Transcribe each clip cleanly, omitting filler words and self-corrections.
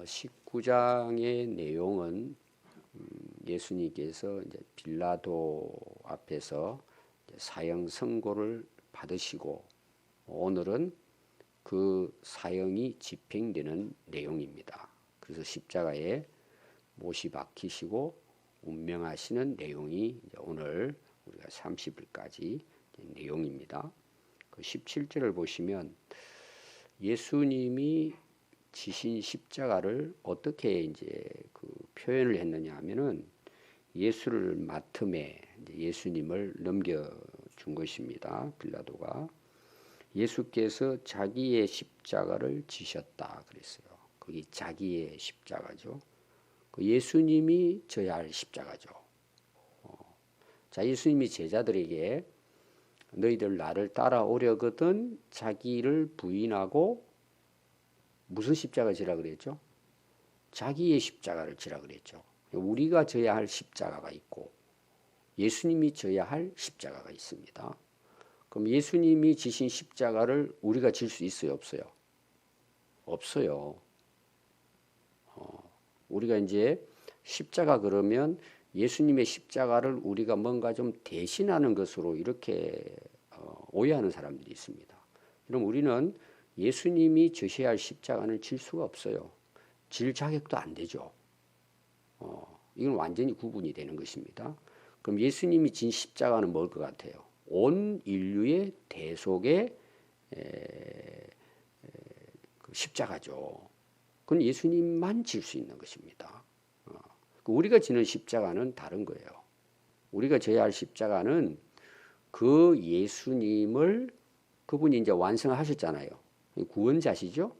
19장의 내용은 예수님께서 이제 빌라도 앞에서 사형 선고를 받으시고 오늘은 그 사형이 집행되는 내용입니다. 그래서 십자가에 못이 박히시고 운명하시는 내용이 오늘 우리가 30일까지 내용입니다. 그 17절을 보시면 예수님이 지신 십자가를 어떻게 이제 그 표현을 했느냐 하면은 예수를 맡음에 예수님을 넘겨준 것입니다. 빌라도가 예수께서 자기의 십자가를 지셨다 그랬어요. 거기 자기의 십자가죠. 그 예수님이 져야 할 십자가죠. 자, 예수님이 제자들에게 너희들 나를 따라오려거든 자기를 부인하고 무슨 십자가 지라 그랬죠? 자기의 십자가를 지라 그랬죠. 우리가 져야 할 십자가가 있고 예수님이 져야 할 십자가가 있습니다. 그럼 예수님이 지신 십자가를 우리가 질 수 있어요, 없어요? 없어요. 우리가 이제 십자가 그러면 예수님의 십자가를 우리가 뭔가 좀 대신하는 것으로 이렇게 오해하는 사람들이 있습니다. 그럼 우리는 예수님이 지셔야 할 십자가는 질 수가 없어요. 질 자격도 안 되죠. 이건 완전히 구분이 되는 것입니다. 그럼 예수님이 진 십자가는 뭘 것 같아요? 온 인류의 대속의 그 십자가죠. 그건 예수님만 질 수 있는 것입니다. 우리가 지는 십자가는 다른 거예요. 우리가 져야 할 십자가는 그 예수님을 그분이 이제 완성하셨잖아요. 구원자시죠?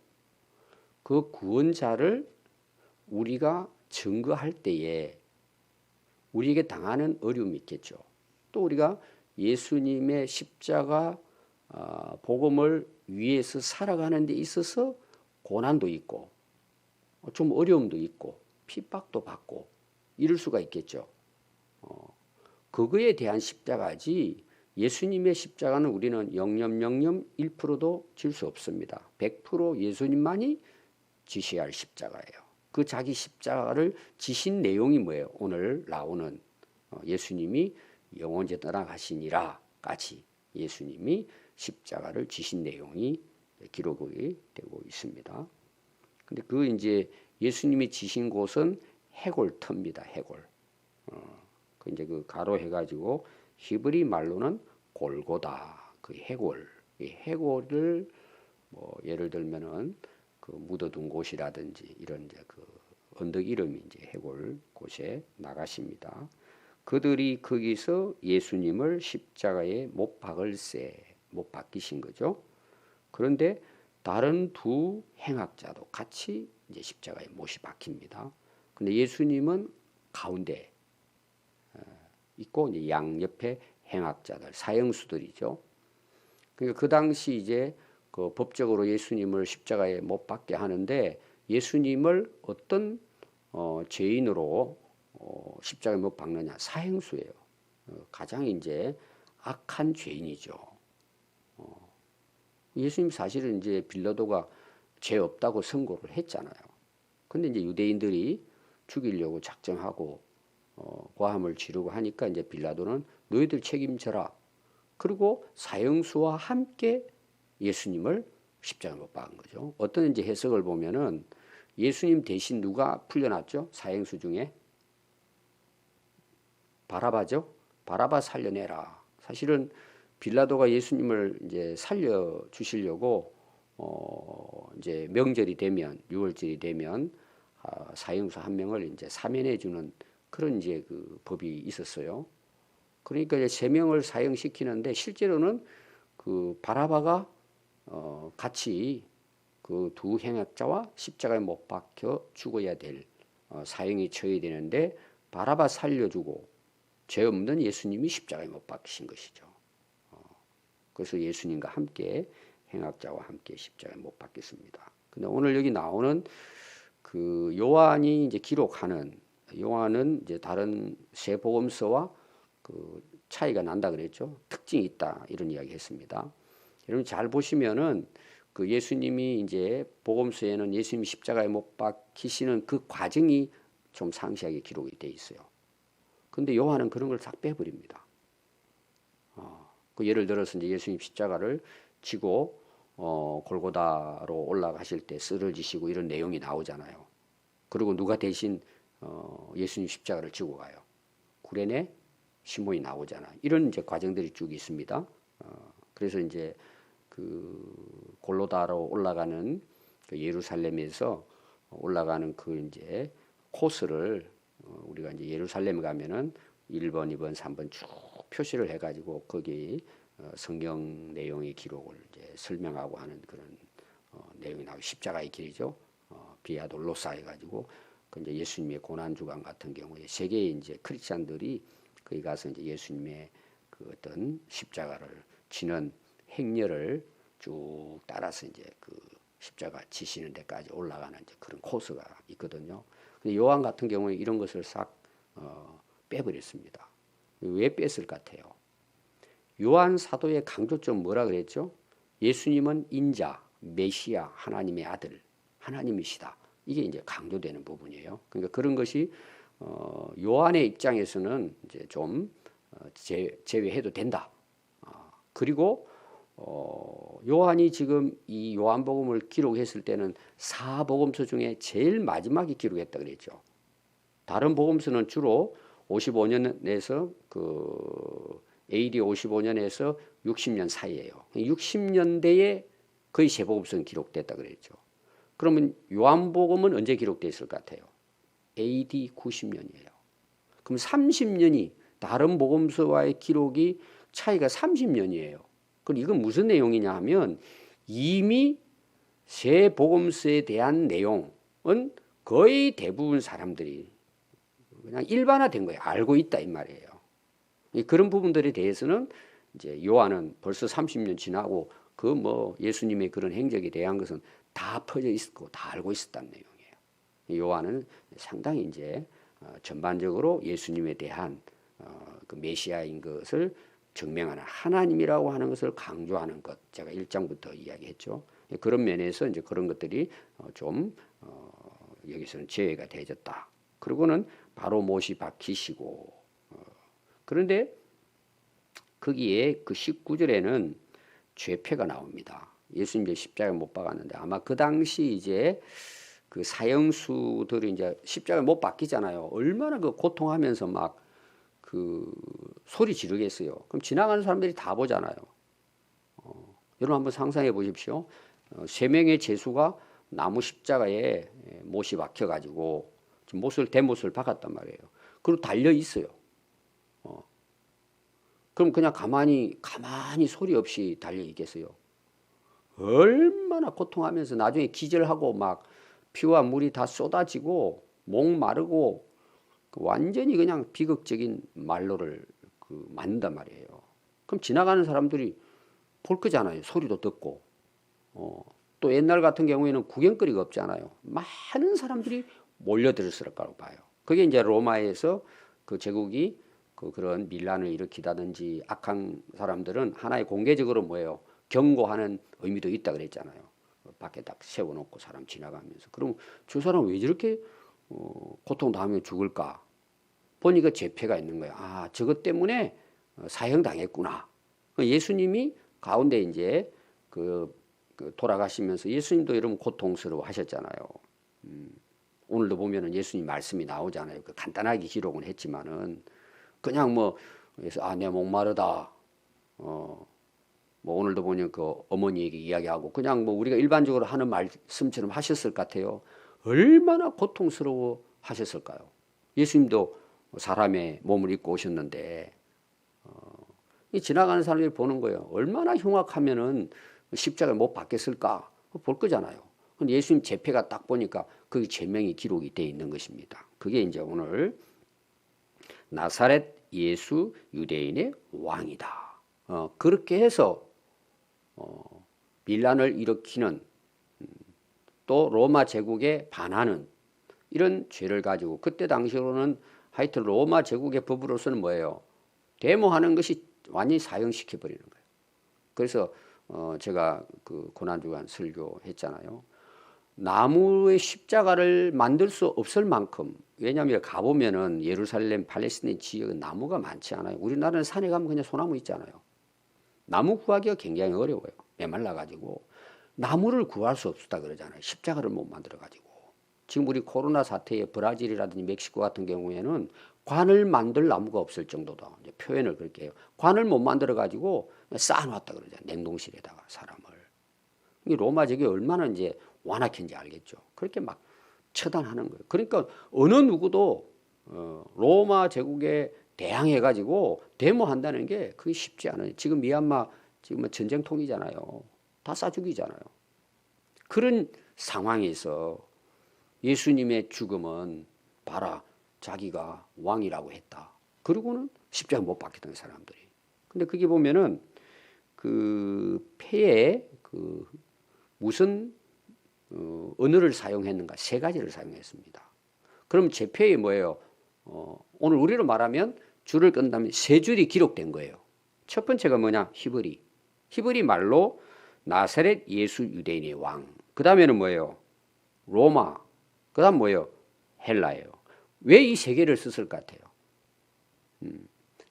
그 구원자를 우리가 증거할 때에 우리에게 당하는 어려움이 있겠죠. 또 우리가 예수님의 십자가 복음을 위해서 살아가는 데 있어서 고난도 있고 좀 어려움도 있고 핍박도 받고 이럴 수가 있겠죠. 그거에 대한 십자가지 예수님의 십자가는 우리는 0.001%도 질 수 없습니다. 100% 예수님만이 지셔야 할 십자가예요. 그 자기 십자가를 지신 내용이 뭐예요? 오늘 나오는 예수님이 영원히 떠나가시니라 까지 예수님이 십자가를 지신 내용이 기록이 되고 있습니다. 근데 그 이제 예수님이 지신 곳은 해골터입니다. 해골. 그 이제 그 가로 해가지고 히브리 말로는 골고다. 그 해골. 이 해골을 뭐 예를 들면은 그 묻어둔 곳이라든지 이런 이제 그 언덕 이름이 이제 해골 곳에 나가십니다. 그들이 거기서 예수님을 십자가에 못 박히신 거죠. 그런데 다른 두 행악자도 같이 이제 십자가에 못이 박힙니다. 근데 예수님은 가운데 있고 이제 양옆에 행악자들, 사형수들이죠. 그러니까 그 당시 이제 그 법적으로 예수님을 십자가에 못 박게 하는데 예수님을 어떤 죄인으로 십자가에 못 박느냐? 사형수예요. 가장 이제 악한 죄인이죠. 예수님 사실은 이제 빌라도가 죄 없다고 선고를 했잖아요. 근데 이제 유대인들이 죽이려고 작정하고 고함을 지르고 하니까 이제 빌라도는 너희들 책임져라. 그리고 사형수와 함께 예수님을 십자가에 못 박은 거죠. 어떤 이제 해석을 보면은 예수님 대신 누가 풀려났죠? 사형수 중에 바라바죠. 바라바 살려내라. 사실은 빌라도가 예수님을 이제 살려 주시려고 이제 명절이 되면 6월절이 되면 사형수 한 명을 이제 사면해 주는 그런 이제 그 법이 있었어요. 그러니까 이제 3명을 사형시키는데 실제로는 그 바라바가 같이 그 두 행악자와 십자가에 못 박혀 죽어야 될 사형이 처해야 되는데 바라바 살려주고 죄 없는 예수님이 십자가에 못 박히신 것이죠. 그래서 예수님과 함께 행악자와 함께 십자가에 못 박혔습니다. 근데 오늘 여기 나오는 그 요한이 이제 기록하는 요한은 이제 다른 세 복음서와 그 차이가 난다 그랬죠. 특징이 있다 이런 이야기 했습니다. 여러분 잘 보시면은 그 예수님이 이제 복음서에는 예수님이 십자가에 못 박히시는 그 과정이 좀 상세하게 기록이 돼 있어요. 근데 요한은 그런 걸 싹 빼버립니다. 그 예를 들어서 이제 예수님 십자가를 지고 골고다로 올라가실 때 쓰러지시고 이런 내용이 나오잖아요. 그리고 누가 대신 예수님 십자가를 지고 가요? 구레네 시몬이 나오잖아. 이런 이제 과정들이 쭉 있습니다. 그래서 이제 그 골고다로 올라가는 그 예루살렘에서 올라가는 그 이제 코스를 우리가 이제 예루살렘 가면은 1번, 2번, 3번 쭉 표시를 해가지고 거기 성경 내용의 기록을 이제 설명하고 하는 그런 내용이 나오고 십자가의 길이죠. 비아 돌로사 해가지고 그 이제 예수님의 고난 주간 같은 경우에 세계의 이제 크리스찬들이 거기 가서 이제 예수님의 그 어떤 십자가를 지는 행렬을 쭉 따라서 이제 그 십자가 지시는 데까지 올라가는 이제 그런 코스가 있거든요. 근데 요한 같은 경우에 이런 것을 싹 빼버렸습니다. 왜 뺐을 것 같아요? 요한 사도의 강조점 뭐라 그랬죠? 예수님은 인자, 메시아, 하나님의 아들, 하나님이시다. 이게 이제 강조되는 부분이에요. 그러니까 그런 것이 요한의 입장에서는 이제 좀 제외해도 된다. 그리고 요한이 지금 이 요한복음을 기록했을 때는 사복음서 중에 제일 마지막에 기록했다 그랬죠. 다른 복음서는 주로 55년에서 그 AD 55년에서 60년 사이예요. 60년대에 거의 세 복음서는 기록됐다 그랬죠. 그러면 요한복음은 언제 기록됐을 것 같아요? AD 90년이에요. 그럼 30년이 다른 복음서와의 기록이 차이가 30년이에요. 그럼 이건 무슨 내용이냐 하면 이미 세 복음서에 대한 내용은 거의 대부분 사람들이 그냥 일반화된 거예요. 알고 있다 이 말이에요. 그런 부분들에 대해서는 이제 요한은 벌써 30년 지나고 그 뭐 예수님의 그런 행적에 대한 것은 다 퍼져 있었고 다 알고 있었다는 내용이에요. 요한은 상당히 이제 전반적으로 예수님에 대한 그 메시아인 것을 증명하는 하나님이라고 하는 것을 강조하는 것, 제가 1장부터 이야기했죠. 그런 면에서 이제 그런 것들이 좀 여기서는 제외가 되어졌다. 그리고는 바로 못이 박히시고 그런데 거기에 그 19절에는 죄패가 나옵니다. 예수님 이제 십자가에 못 박았는데 아마 그 당시 이제 그 사형수들이 이제 십자가에 못 박히잖아요. 얼마나 그 고통하면서 막 그 소리 지르겠어요. 그럼 지나가는 사람들이 다 보잖아요. 여러분 한번 상상해 보십시오. 세 명의 죄수가 나무 십자가에 못이 박혀가지고 못을 대못을 박았단 말이에요. 그리고 달려 있어요. 그럼 그냥 가만히 소리 없이 달려 있겠어요. 얼마나 고통하면서 나중에 기절하고 막 피와 물이 다 쏟아지고 목 마르고 완전히 그냥 비극적인 말로를 만든단 말이에요. 그럼 지나가는 사람들이 볼 거잖아요. 소리도 듣고. 또 옛날 같은 경우에는 구경거리가 없잖아요. 많은 사람들이 몰려들었을 거라고 봐요. 그게 이제 로마에서 그 제국이 그런 밀란을 일으키다든지 악한 사람들은 하나의 공개적으로 뭐예요? 경고하는 의미도 있다 그랬잖아요. 밖에 딱 세워놓고 사람 지나가면서. 그럼 저 사람 왜 저렇게 고통당하면 죽을까? 보니까 죄패가 있는 거예요. 아, 저것 때문에 사형당했구나. 예수님이 가운데 이제 그 돌아가시면서 예수님도 여러분 고통스러워 하셨잖아요. 오늘도 보면은 예수님 말씀이 나오잖아요. 그 간단하게 기록은 했지만은 그냥 뭐 내 목마르다. 뭐 오늘도 보면 그 어머니에게 이야기하고 그냥 뭐 우리가 일반적으로 하는 말씀처럼 하셨을 것 같아요. 얼마나 고통스러워 하셨을까요? 예수님도 사람의 몸을 입고 오셨는데 지나가는 사람들이 보는 거예요. 얼마나 흉악하면은 십자가를 못 박겠을까 볼 거잖아요. 근데 예수님 죄패가 딱 보니까 그 죄명이 기록이 되어 있는 것입니다. 그게 이제 오늘 나사렛 예수 유대인의 왕이다. 그렇게 해서 밀란을 일으키는 또 로마 제국에 반하는 이런 죄를 가지고 그때 당시로는 하여튼 로마 제국의 법으로서는 뭐예요? 데모하는 것이 완전히 사형시켜버리는 거예요. 그래서 제가 그 고난주간 설교했잖아요. 나무의 십자가를 만들 수 없을 만큼, 왜냐하면 가보면은 예루살렘 팔레스타인 지역은 나무가 많지 않아요. 우리나라는 산에 가면 그냥 소나무 있잖아요. 나무 구하기가 굉장히 어려워요. 메말라 가지고 나무를 구할 수 없다 그러잖아요. 십자가를 못 만들어 가지고. 지금 우리 코로나 사태에 브라질이라든지 멕시코 같은 경우에는 관을 만들 나무가 없을 정도다. 이제 표현을 그렇게 해요. 관을 못 만들어 가지고 쌓아놨다 그러잖아요. 냉동실에다가 사람을. 이 로마적이 얼마나 이제 완악한지 알겠죠. 그렇게 막 처단하는 거예요. 그러니까 어느 누구도 로마 제국에 대항해 가지고 데모한다는 게 그게 쉽지 않아요. 지금 미얀마 지금 전쟁통이잖아요. 다 쏴 죽이잖아요. 그런 상황에서 예수님의 죽음은 봐라, 자기가 왕이라고 했다. 그러고는 십자가 못 박혔던 사람들이. 근데 그게 보면은 그 폐에 그 무슨 언어를 사용했는가? 세 가지를 사용했습니다. 그럼 제 폐에 뭐예요? 오늘 우리로 말하면 줄을 끈다면 세 줄이 기록된 거예요. 첫 번째가 뭐냐? 히브리. 히브리 말로 나사렛 예수 유대인의 왕. 그 다음에는 뭐예요? 로마. 그 다음 뭐예요? 헬라예요. 왜 이 세 개를 썼을 것 같아요?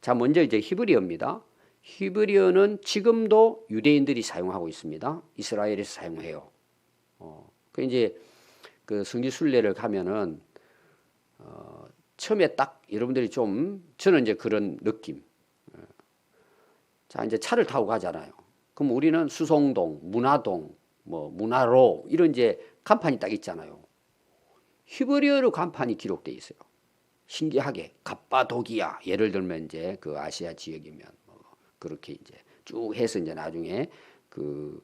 자, 먼저 이제 히브리어입니다. 히브리어는 지금도 유대인들이 사용하고 있습니다. 이스라엘에서 사용해요. 그 이제 그 성지 순례를 가면은 처음에 딱 여러분들이 좀 저는 이제 그런 느낌. 자, 이제 차를 타고 가잖아요. 그럼 우리는 수송동, 문화동, 뭐 문화로 이런 이제 간판이 딱 있잖아요. 히브리어로 간판이 기록돼 있어요. 신기하게 갑바도기아 예를 들면 이제 그 아시아 지역이면 뭐 그렇게 이제 쭉 해서 이제 나중에 그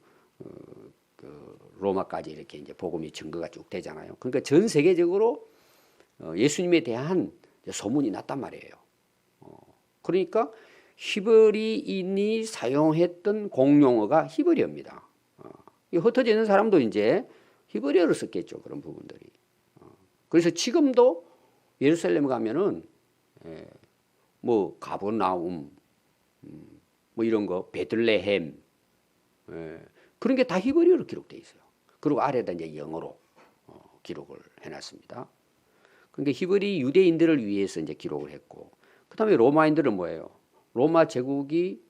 로마까지 이렇게 이제 복음이 증거가 쭉 되잖아요. 그러니까 전 세계적으로 예수님에 대한 소문이 났단 말이에요. 그러니까 히브리인이 사용했던 공용어가 히브리어입니다. 흩어져 있는 사람도 이제 히브리어를 썼겠죠. 그런 부분들이. 그래서 지금도 예루살렘 가면은 뭐 가버나움 뭐 이런 거 베들레헴 그런 게 다 히브리어로 기록되어 있어요. 그리고 아래다 이제 영어로 기록을 해놨습니다. 그러니까 히브리 유대인들을 위해서 이제 기록을 했고, 그 다음에 로마인들은 뭐예요? 로마 제국이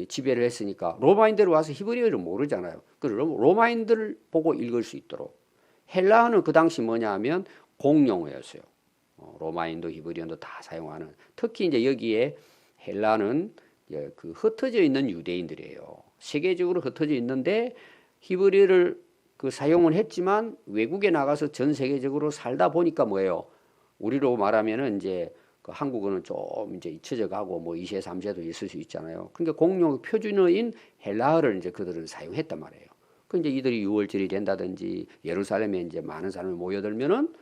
지배를 했으니까 로마인들 와서 히브리어를 모르잖아요. 그럼 로마인들을 보고 읽을 수 있도록. 헬라어는 그 당시 뭐냐 하면 공용어였어요. 로마인도 히브리어도 다 사용하는. 특히 이제 여기에 헬라는 그 흩어져 있는 유대인들이에요. 세계적으로 흩어져 있는데 히브리어를 그 사용을 했지만 외국에 나가서 전 세계적으로 살다 보니까 뭐예요? 우리로 말하면은 이제 그 한국어는 좀 이제 잊혀져 가고 뭐 2세, 3세도 있을 수 있잖아요. 그러니까 공용 표준어인 헬라어를 이제 그들은 사용했단 말이에요. 그 이제 이들이 유월절이 된다든지 예루살렘에 이제 많은 사람이 모여들면은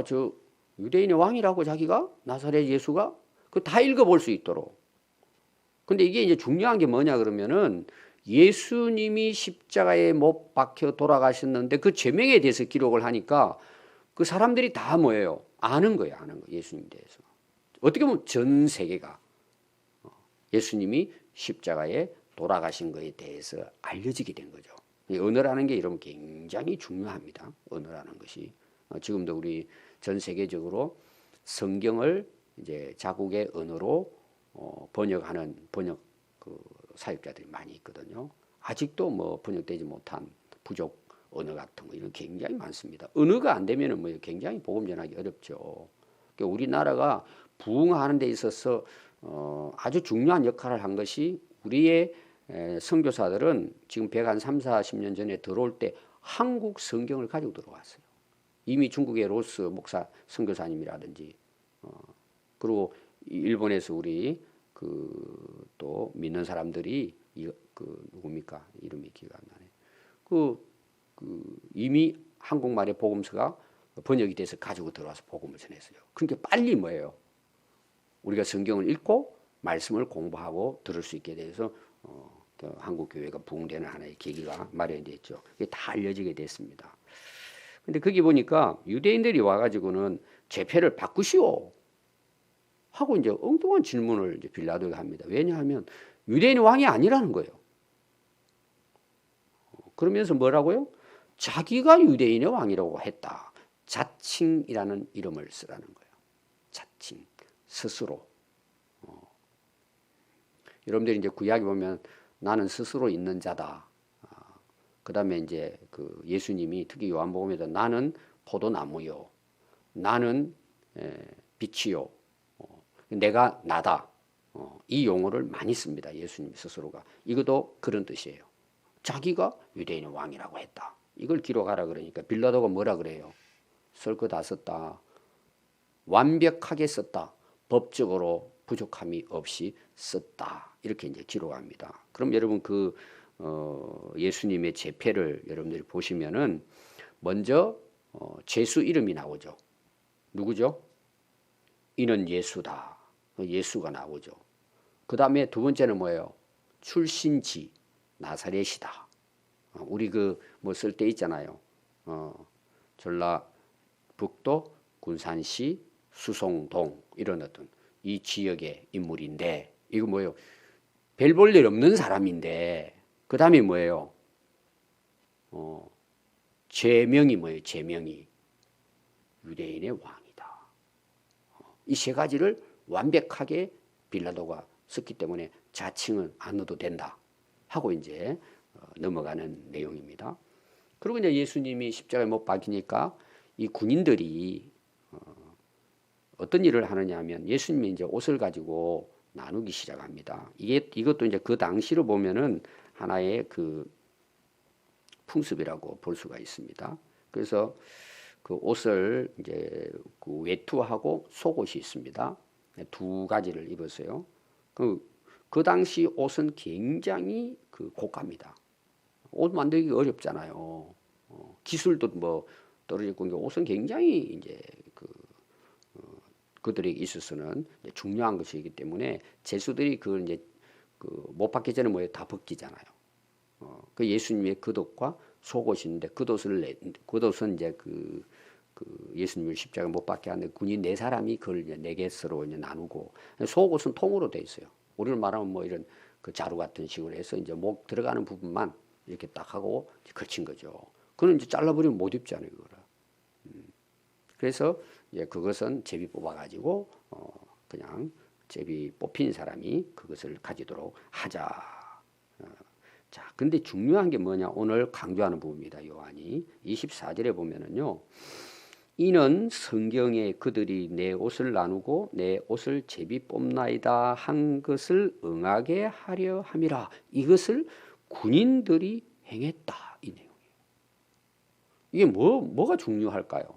저 유대인의 왕이라고 자기가 나사렛 예수가 그 다 읽어볼 수 있도록. 근데 이게 이제 중요한 게 뭐냐 그러면은 예수님이 십자가에 못 박혀 돌아가셨는데 그 죄명에 대해서 기록을 하니까 그 사람들이 다 뭐예요? 아는 거예요, 아는 거. 예수님에 대해서. 어떻게 보면 전 세계가 예수님이 십자가에 돌아가신 것에 대해서 알려지게 된 거죠. 언어라는 게 이러면 굉장히 중요합니다. 언어라는 것이. 지금도 우리 전 세계적으로 성경을 이제 자국의 언어로 번역하는 번역 그 사역자들이 많이 있거든요. 아직도 뭐 번역되지 못한 부족 언어 같은 거 이런 굉장히 많습니다. 언어가 안 되면은 뭐 굉장히 복음 전하기 어렵죠. 그러니까 우리나라가 부흥하는 데 있어서 아주 중요한 역할을 한 것이 우리의 선교사들은 지금 130, 40년 전에 들어올 때 한국 성경을 가지고 들어왔어요. 이미 중국의 로스 목사 선교사님이라든지 그리고 일본에서 우리 그 또 믿는 사람들이 그 누굽니까 이름이 기억 안 나네. 그 이미 한국말의 복음서가 번역이 돼서 가지고 들어와서 복음을 전했어요. 그러니까 빨리 뭐예요? 우리가 성경을 읽고 말씀을 공부하고 들을 수 있게 돼서 한국 교회가 부흥되는 하나의 계기가 마련됐죠. 이게 다 알려지게 됐습니다. 근데 거기 보니까 유대인들이 와가지고는 제패를 바꾸시오 하고 이제 엉뚱한 질문을 이제 빌라도에게 합니다. 왜냐하면 유대인 왕이 아니라는 거예요. 그러면서 뭐라고요? 자기가 유대인의 왕이라고 했다. 자칭이라는 이름을 쓰라는 거예요. 자칭, 스스로. 여러분들이 이제 구약에 보면 나는 스스로 있는 자다. 그 다음에 이제 그 예수님이 특히 요한복음에도 나는 포도나무요. 나는 빛이요. 내가 나다. 이 용어를 많이 씁니다. 예수님 스스로가. 이것도 그런 뜻이에요. 자기가 유대인의 왕이라고 했다. 이걸 기록하라 그러니까 빌라도가 뭐라 그래요? 쓸 거 다 썼다. 완벽하게 썼다. 법적으로 부족함이 없이 썼다. 이렇게 이제 기록합니다. 그럼 여러분 그 예수님의 제패를 여러분들이 보시면은 먼저 제수 이름이 나오죠. 누구죠? 이는 예수다. 예수가 나오죠. 그 다음에 두 번째는 뭐예요? 출신지 나사렛이다. 우리 그 뭐 쓸 때 있잖아요. 전라북도 군산시 수송동 이런 어떤 이 지역의 인물인데 이거 뭐예요? 별 볼 일 없는 사람인데 그 다음에 뭐예요? 제명이 뭐예요? 제명이 유대인의 왕이다. 이 세 가지를 완벽하게 빌라도가 썼기 때문에 자칭은 안 넣어도 된다 하고 이제 넘어가는 내용입니다. 그리고 이제 예수님이 십자가에 못 박히니까 이 군인들이 어떤 일을 하느냐 하면 예수님이 이제 옷을 가지고 나누기 시작합니다. 이것도 이제 그 당시로 보면은 하나의 그 풍습이라고 볼 수가 있습니다. 그래서 그 옷을 이제 그 외투하고 속옷이 있습니다. 두 가지를 입었어요. 그 당시 옷은 굉장히 그 고가입니다. 옷 만들기 어렵잖아요. 기술도 뭐 떨어졌고 옷은 굉장히 이제 그들에게 있어서는 중요한 것이기 때문에 제수들이 그걸 이제 못 받기 전에 뭐에 다 벗기잖아요. 그 예수님의 겉옷과 속옷이 있는데 겉옷은 이제 그 예수님을 십자가 못 박게 하는데 군인 네 사람이 그걸 이제 네 개서로 이제 나누고 속옷은 통으로 돼 있어요. 우리를 말하면 뭐 이런 그 자루 같은 식으로 해서 이제 목 들어가는 부분만 이렇게 딱 하고 걸친 거죠. 그는 이제 잘라버리면 못 입잖아요, 그거를. 그래서 이제 그것은 제비 뽑아가지고 그냥 제비 뽑힌 사람이 그것을 가지도록 하자. 자, 근데 중요한 게 뭐냐? 오늘 강조하는 부분입니다. 요한이 24절에 보면은요. 이는 성경에 그들이 내 옷을 나누고 내 옷을 제비 뽑나이다 한 것을 응하게 하려 함이라. 이것을 군인들이 행했다. 이 내용이에요. 이게 뭐가 중요할까요?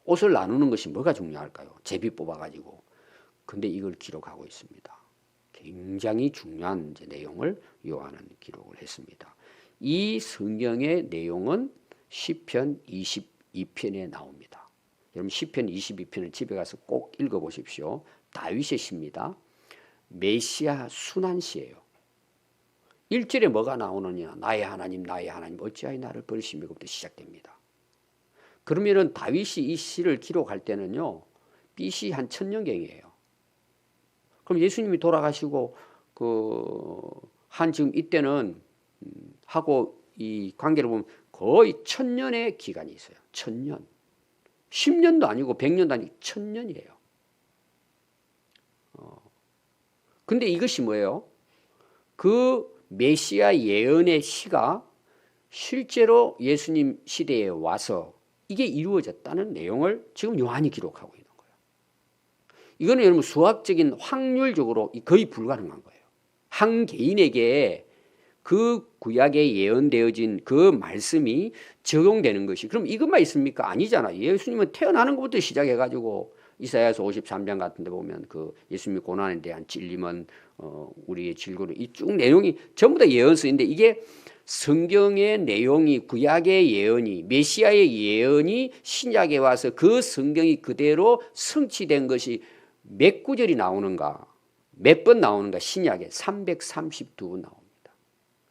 옷을 나누는 것이 뭐가 중요할까요? 제비 뽑아가지고. 근데 이걸 기록하고 있습니다. 굉장히 중요한 이제 내용을 요한은 기록을 했습니다. 이 성경의 내용은 시편 22편에 나옵니다. 여러분 시편 22편을 집에 가서 꼭 읽어보십시오. 다윗의 시입니다. 메시아 순환시예요. 1절에 뭐가 나오느냐? 나의 하나님 어찌하여 나를 버리시미고부터 시작됩니다. 그러면은 다윗이 이 시를 기록할 때는요. BC 한 1000년경이에요. 그럼 예수님이 돌아가시고 한 지금 이때는 하고 이 관계를 보면 거의 1000년의 기간이 있어요. 1000년. 10년도 아니고 100년도 아니고 1000년이에요. 근데 이것이 뭐예요? 그 메시아 예언의 시가 실제로 예수님 시대에 와서 이게 이루어졌다는 내용을 지금 요한이 기록하고 있는 거예요. 이거는 여러분 수학적인 확률적으로 거의 불가능한 거예요. 한 개인에게 그 구약에 예언되어진 그 말씀이 적용되는 것이 그럼 이것만 있습니까? 아니잖아요. 예수님은 태어나는 것부터 시작해가지고 이사야서 53장 같은 데 보면 그 예수님의 고난에 대한 찔림은 우리의 질고는 이 쭉 내용이 전부 다 예언서인데 이게 성경의 내용이 구약의 예언이 메시아의 예언이 신약에 와서 그 성경이 그대로 성취된 것이 몇 구절이 나오는가 몇 번 나오는가 신약에 332번 나옵니다.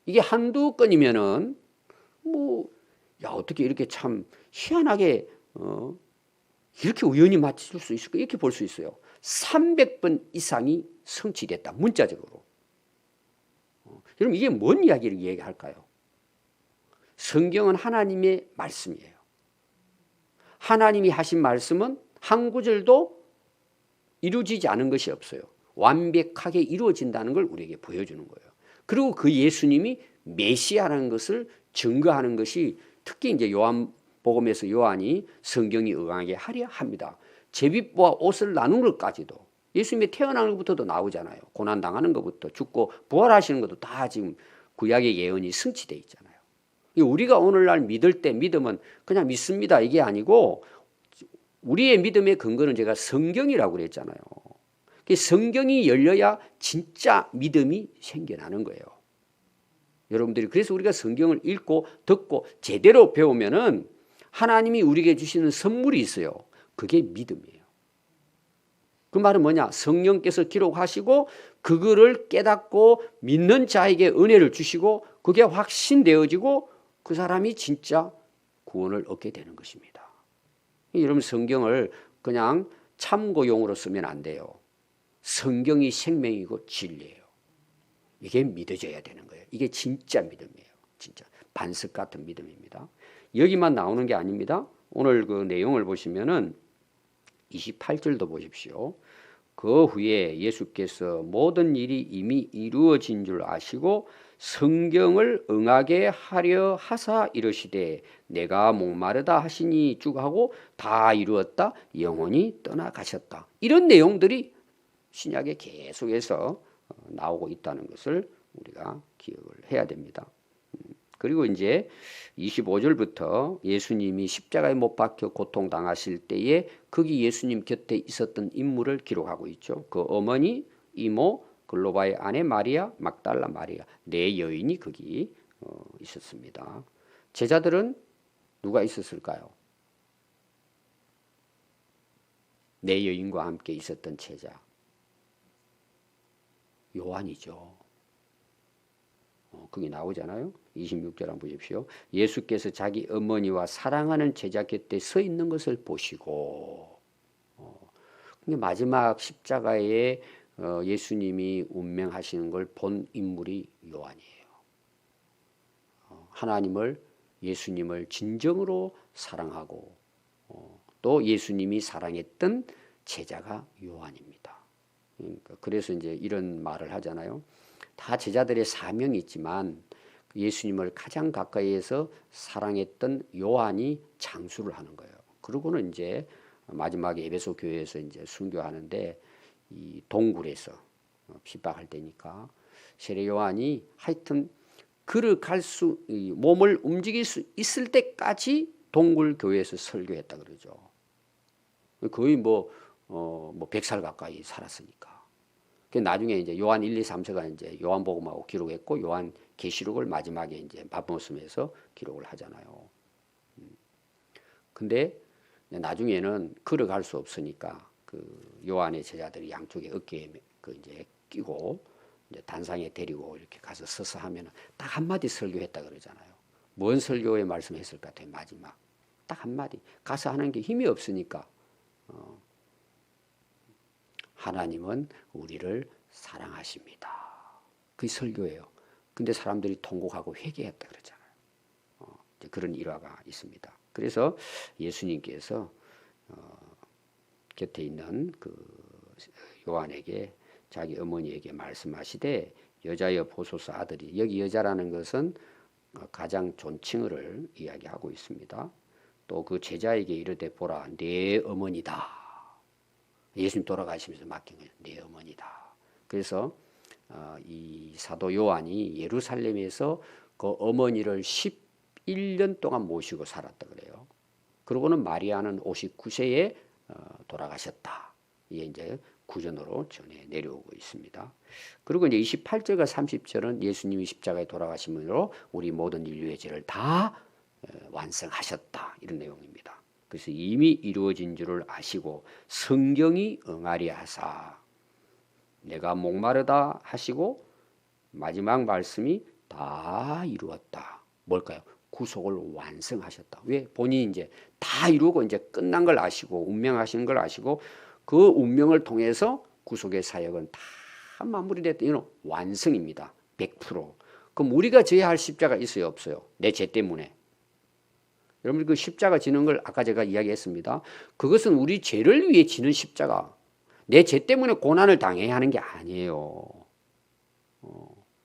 이게 한두 건이면은 어떻게 이렇게 참 희한하게 이렇게 우연히 맞출 수 있을까 이렇게 볼 수 있어요. 300번 이상이 성취됐다 문자적으로. 여러분 이게 뭔 이야기를 얘기할까요? 성경은 하나님의 말씀이에요. 하나님이 하신 말씀은 한 구절도 이루어지지 않은 것이 없어요. 완벽하게 이루어진다는 걸 우리에게 보여주는 거예요. 그리고 그 예수님이 메시아라는 것을 증거하는 것이 특히 이제 요한복음에서 요한이 성경이 응하게 하려 합니다. 제비와 옷을 나눈 것까지도 예수님이 태어나는 것부터도 나오잖아요. 고난당하는 것부터 죽고 부활하시는 것도 다 지금 구약의 예언이 성취되어 있잖아요. 우리가 오늘날 믿을 때 믿음은 그냥 믿습니다 이게 아니고 우리의 믿음의 근거는 제가 성경이라고 그랬잖아요. 성경이 열려야 진짜 믿음이 생겨나는 거예요. 여러분들이 그래서 우리가 성경을 읽고 듣고 제대로 배우면은 하나님이 우리에게 주시는 선물이 있어요. 그게 믿음이에요. 그 말은 뭐냐? 성령께서 기록하시고 그거를 깨닫고 믿는 자에게 은혜를 주시고 그게 확신되어지고 그 사람이 진짜 구원을 얻게 되는 것입니다. 여러분 성경을 그냥 참고용으로 쓰면 안 돼요. 성경이 생명이고 진리예요. 이게 믿어져야 되는 거예요. 이게 진짜 믿음이에요. 진짜 반석 같은 믿음입니다. 여기만 나오는 게 아닙니다. 오늘 그 내용을 보시면은 28절도 보십시오. 그 후에 예수께서 모든 일이 이미 이루어진 줄 아시고 성경을 응하게 하려 하사 이르시되 내가 목마르다 하시니 쭉 하고 다 이루었다 영원히 떠나가셨다. 이런 내용들이 신약에 계속해서 나오고 있다는 것을 우리가 기억을 해야 됩니다. 그리고 이제 25절부터 예수님이 십자가에 못 박혀 고통당하실 때에 거기 예수님 곁에 있었던 인물을 기록하고 있죠. 그 어머니, 이모, 글로바의 아내 마리아, 막달라 마리아 네 여인이 거기 있었습니다. 제자들은 누가 있었을까요? 네 여인과 함께 있었던 제자 요한이죠. 거기 나오잖아요. 26절 한번 보십시오. 예수께서 자기 어머니와 사랑하는 제자 곁에 서 있는 것을 보시고 마지막 십자가에 예수님이 운명하시는 걸 본 인물이 요한이에요. 하나님을 예수님을 진정으로 사랑하고 또 예수님이 사랑했던 제자가 요한입니다. 그래서 이제 이런 말을 하잖아요. 다 제자들의 사명이 있지만 예수님을 가장 가까이에서 사랑했던 요한이 장수를 하는 거예요. 그러고는 이제 마지막에 에베소 교회에서 이제 순교하는데 이 동굴에서 핍박할 때니까 세례 요한이 하여튼 몸을 움직일 수 있을 때까지 동굴 교회에서 설교했다 그러죠. 거의 뭐 100살 가까이 살았으니까. 나중에 이제 요한 1, 2, 3서가 이제 요한복음하고 기록했고 요한 계시록을 마지막에 이제 바쁘스면서 기록을 하잖아요. 근데 나중에는 걸어갈 수 없으니까 그 요한의 제자들이 양쪽에 어깨에 그 이제 끼고 이제 단상에 데리고 이렇게 가서 서서 하면은 딱 한마디 설교했다 그러잖아요. 뭔 설교의 말씀했을 것 같아요. 마지막 딱 한마디 가서 하는 게 힘이 없으니까 하나님은 우리를 사랑하십니다. 그게 설교예요. 근데 사람들이 통곡하고 회개했다 그러잖아요. 그런 일화가 있습니다. 그래서 예수님께서 곁에 있는 그 요한에게 자기 어머니에게 말씀하시되 여자여 보소서 아들이 여기 여자라는 것은 가장 존칭어를 이야기하고 있습니다. 또 그 제자에게 이르되 보라 내 어머니다. 예수님 돌아가시면서 맡긴 거예요. 내 어머니다. 그래서 이 사도 요한이 예루살렘에서 그 어머니를 11년 동안 모시고 살았다 그래요. 그러고는 마리아는 59세에 돌아가셨다. 이게 이제 구전으로 전해 내려오고 있습니다. 그리고 이제 28절과 30절은 예수님이 십자가에 돌아가심으로 우리 모든 인류의 죄를 다 완성하셨다. 이런 내용입니다. 그래서 이미 이루어진 줄을 아시고 성경이 응하리 하사 내가 목마르다 하시고 마지막 말씀이 다 이루었다. 뭘까요? 구속을 완성하셨다. 왜? 본인이 이제 다 이루고 이제 끝난 걸 아시고 운명하신 걸 아시고 그 운명을 통해서 구속의 사역은 다 마무리됐다. 이건 완성입니다. 100%. 그럼 우리가 져야 할 십자가 있어요, 없어요? 내 죄 때문에. 여러분 그 십자가 지는 걸 아까 제가 이야기했습니다. 그것은 우리 죄를 위해 지는 십자가. 내 죄 때문에 고난을 당해야 하는 게 아니에요.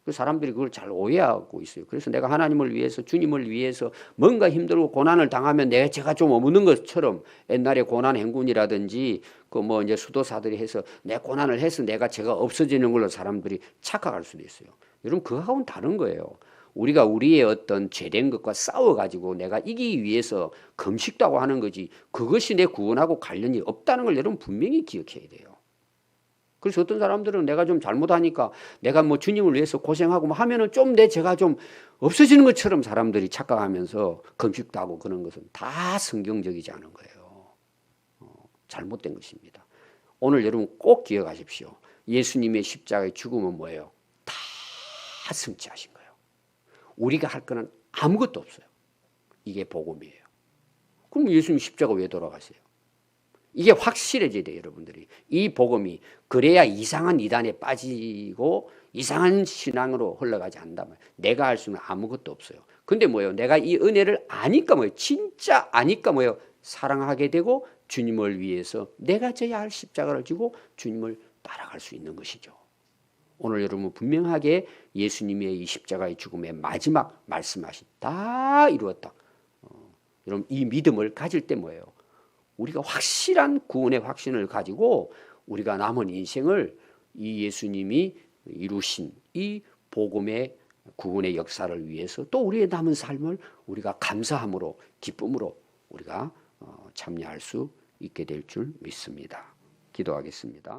그 사람들이 그걸 잘 오해하고 있어요. 그래서 내가 하나님을 위해서 주님을 위해서 뭔가 힘들고 고난을 당하면 내 죄가 좀 없는 것처럼 옛날에 고난 행군이라든지 그 뭐 이제 수도사들이 해서 내 고난을 해서 내가 죄가 없어지는 걸로 사람들이 착각할 수도 있어요. 여러분 그거하고는 다른 거예요. 우리가 우리의 어떤 죄된 것과 싸워가지고 내가 이기기 위해서 금식도 하고 하는 거지 그것이 내 구원하고 관련이 없다는 걸 여러분 분명히 기억해야 돼요. 그래서 어떤 사람들은 내가 좀 잘못하니까 내가 뭐 주님을 위해서 고생하고 뭐 하면은 좀 내 죄가 좀 없어지는 것처럼 사람들이 착각하면서 금식도 하고 그런 것은 다 성경적이지 않은 거예요. 잘못된 것입니다. 오늘 여러분 꼭 기억하십시오. 예수님의 십자가의 죽음은 뭐예요? 다 승치하신 거예요. 우리가 할 거는 아무것도 없어요. 이게 복음이에요. 그럼 예수님 십자가 왜 돌아가세요? 이게 확실해져야 돼요, 여러분들이. 이 복음이 그래야 이상한 이단에 빠지고 이상한 신앙으로 흘러가지 않는단 말이에요. 내가 할 수는 아무것도 없어요. 근데 뭐예요? 내가 이 은혜를 아니까 뭐예요? 진짜 아니까 뭐예요? 사랑하게 되고 주님을 위해서 내가 져야 할 십자가를 지고 주님을 따라갈 수 있는 것이죠. 오늘 여러분 분명하게 예수님의 이 십자가의 죽음의 마지막 말씀하신 다 이루었다. 여러분 이 믿음을 가질 때 뭐예요? 우리가 확실한 구원의 확신을 가지고 우리가 남은 인생을 이 예수님이 이루신 이 복음의 구원의 역사를 위해서 또 우리의 남은 삶을 우리가 감사함으로 기쁨으로 우리가 참여할 수 있게 될 줄 믿습니다. 기도하겠습니다.